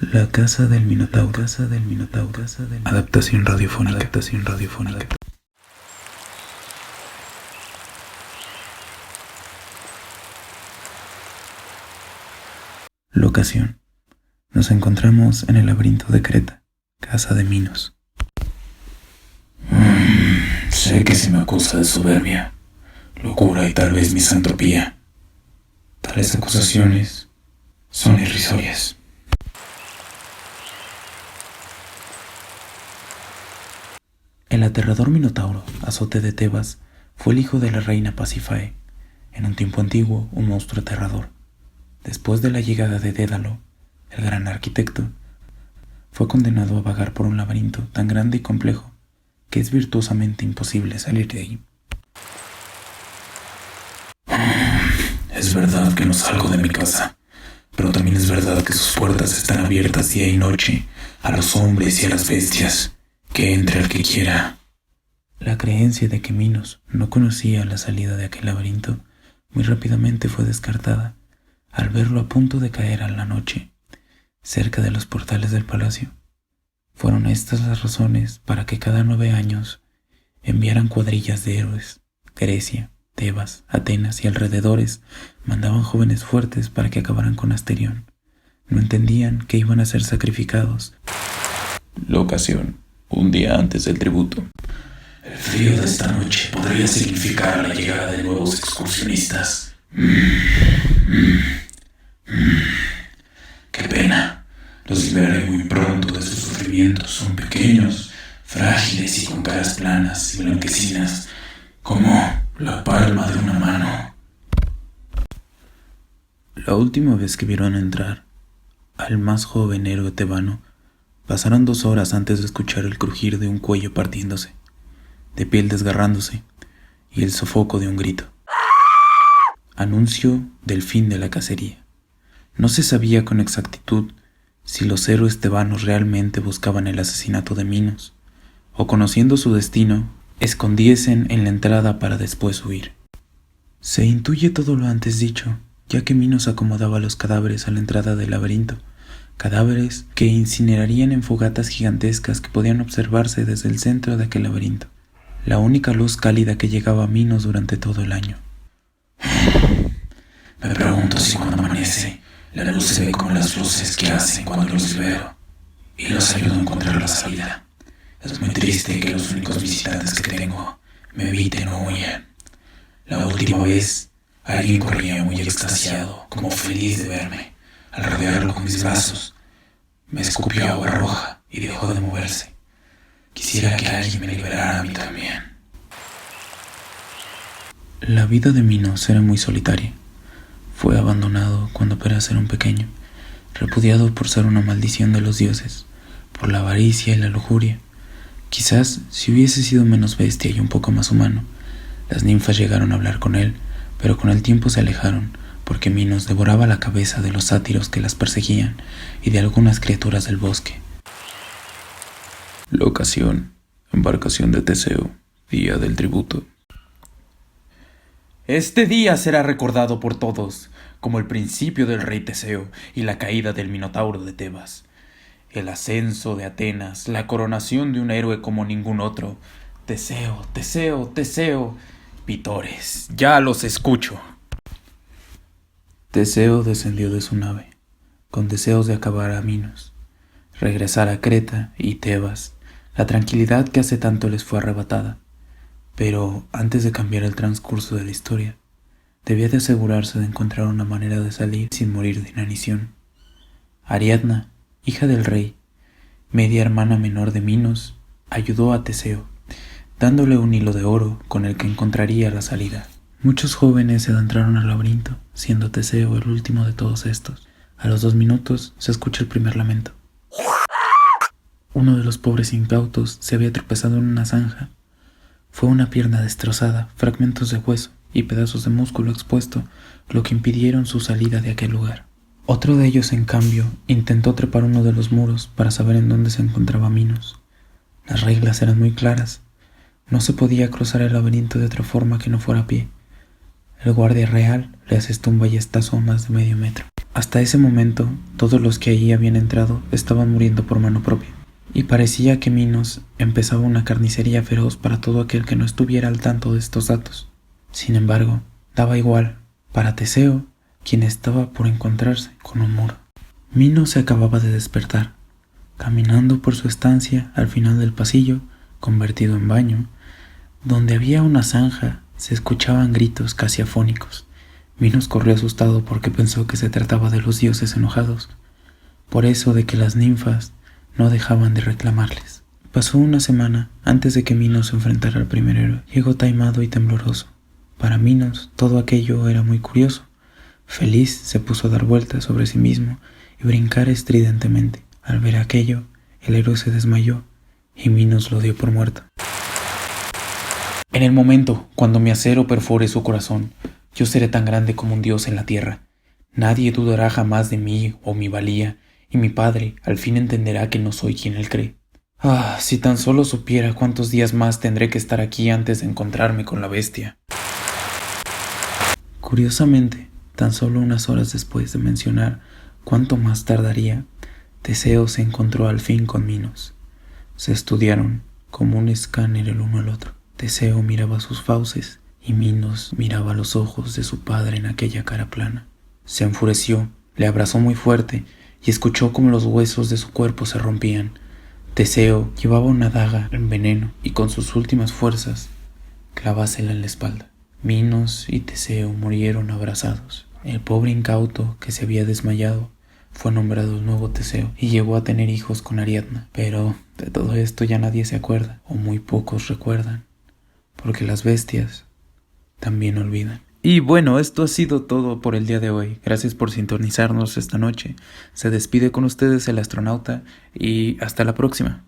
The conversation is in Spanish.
La casa del Minotauro. Adaptación radiofónica. Locación. Nos encontramos en el laberinto de Creta, casa de Minos. Sé que se me acusa de soberbia, locura y tal vez misantropía. Tales acusaciones son irrisorias. El aterrador Minotauro, azote de Tebas, fue el hijo de la reina Pasífae, en un tiempo antiguo un monstruo aterrador. Después de la llegada de Dédalo, el gran arquitecto, fue condenado a vagar por un laberinto tan grande y complejo que es virtuosamente imposible salir de ahí. Es verdad que no salgo de mi casa, pero también es verdad que sus puertas están abiertas día y noche a los hombres y a las bestias. Que entre el que quiera. La creencia de que Minos no conocía la salida de aquel laberinto muy rápidamente fue descartada al verlo a punto de caer a la noche, cerca de los portales del palacio. Fueron estas las razones para que cada 9 años enviaran cuadrillas de héroes. Grecia, Tebas, Atenas y alrededores mandaban jóvenes fuertes para que acabaran con Asterión. No entendían que iban a ser sacrificados. Locación. Un día antes del tributo. El frío de esta noche podría significar la llegada de nuevos excursionistas. Qué pena. Los liberaré muy pronto de sus sufrimientos. Son pequeños, frágiles y con caras planas y blanquecinas, como la palma de una mano. La última vez que vieron entrar al más joven héroe tebano, pasaron 2 horas antes de escuchar el crujir de un cuello partiéndose, de piel desgarrándose y el sofoco de un grito. Anuncio del fin de la cacería. No se sabía con exactitud si los héroes tebanos realmente buscaban el asesinato de Minos, o conociendo su destino, escondiesen en la entrada para después huir. Se intuye todo lo antes dicho, ya que Minos acomodaba los cadáveres a la entrada del laberinto, cadáveres que incinerarían en fogatas gigantescas que podían observarse desde el centro de aquel laberinto, la única luz cálida que llegaba a Minos durante todo el año. Me pregunto si cuando amanece, la luz se ve como las luces que hacen cuando los libero y los ayudo a encontrar la salida. Es muy triste que los únicos visitantes que tengo me eviten o huyan. La última vez, alguien corría muy extasiado, como feliz de verme. Al rodearlo con mis brazos, me escupió agua roja y dejó de moverse. Quisiera que alguien me liberara a mí también. La vida de Minos era muy solitaria. Fue abandonado cuando apenas era un pequeño, repudiado por ser una maldición de los dioses, por la avaricia y la lujuria. Quizás si hubiese sido menos bestia y un poco más humano, las ninfas llegaron a hablar con él, pero con el tiempo se alejaron, porque Minos devoraba la cabeza de los sátiros que las perseguían y de algunas criaturas del bosque. Locación. Embarcación de Teseo. Día del tributo. Este día será recordado por todos como el principio del rey Teseo y la caída del Minotauro de Tebas. El ascenso de Atenas, la coronación de un héroe como ningún otro. Teseo, Teseo, Teseo. Pitores, ya los escucho. Teseo descendió de su nave, con deseos de acabar a Minos, regresar a Creta y Tebas, la tranquilidad que hace tanto les fue arrebatada. Pero antes de cambiar el transcurso de la historia, debía de asegurarse de encontrar una manera de salir sin morir de inanición. Ariadna, hija del rey, media hermana menor de Minos, ayudó a Teseo, dándole un hilo de oro con el que encontraría la salida. Muchos jóvenes se adentraron al laberinto, siendo Teseo el último de todos estos. A los 2 minutos se escucha el primer lamento. Uno de los pobres incautos se había tropezado en una zanja. Fue una pierna destrozada, fragmentos de hueso y pedazos de músculo expuesto lo que impidieron su salida de aquel lugar. Otro de ellos, en cambio, intentó trepar uno de los muros para saber en dónde se encontraba Minos. Las reglas eran muy claras. No se podía cruzar el laberinto de otra forma que no fuera a pie. El guardia real le asestó un ballestazo a más de medio metro. Hasta ese momento, todos los que allí habían entrado estaban muriendo por mano propia, y parecía que Minos empezaba una carnicería feroz para todo aquel que no estuviera al tanto de estos datos. Sin embargo, daba igual para Teseo, quien estaba por encontrarse con un muro. Minos se acababa de despertar. Caminando por su estancia al final del pasillo, convertido en baño, donde había una zanja, se escuchaban gritos casi afónicos. Minos corrió asustado porque pensó que se trataba de los dioses enojados, por eso de que las ninfas no dejaban de reclamarles. Pasó una semana antes de que Minos se enfrentara al primer héroe. Llegó taimado y tembloroso. Para Minos todo aquello era muy curioso. Feliz se puso a dar vueltas sobre sí mismo y brincar estridentemente. Al ver aquello, el héroe se desmayó y Minos lo dio por muerto. En el momento cuando mi acero perfore su corazón, yo seré tan grande como un dios en la tierra. Nadie dudará jamás de mí o mi valía, y mi padre al fin entenderá que no soy quien él cree. Ah, si tan solo supiera cuántos días más tendré que estar aquí antes de encontrarme con la bestia. Curiosamente, tan solo unas horas después de mencionar cuánto más tardaría, Teseo se encontró al fin con Minos. Se estudiaron como un escáner el uno al otro. Teseo miraba sus fauces y Minos miraba los ojos de su padre en aquella cara plana. Se enfureció, le abrazó muy fuerte y escuchó como los huesos de su cuerpo se rompían. Teseo llevaba una daga en veneno y con sus últimas fuerzas clavásela en la espalda. Minos y Teseo murieron abrazados. El pobre incauto que se había desmayado fue nombrado el nuevo Teseo y llegó a tener hijos con Ariadna. Pero de todo esto ya nadie se acuerda, o muy pocos recuerdan, porque las bestias también olvidan. Y bueno, esto ha sido todo por el día de hoy. Gracias por sintonizarnos esta noche. Se despide con ustedes el astronauta y hasta la próxima.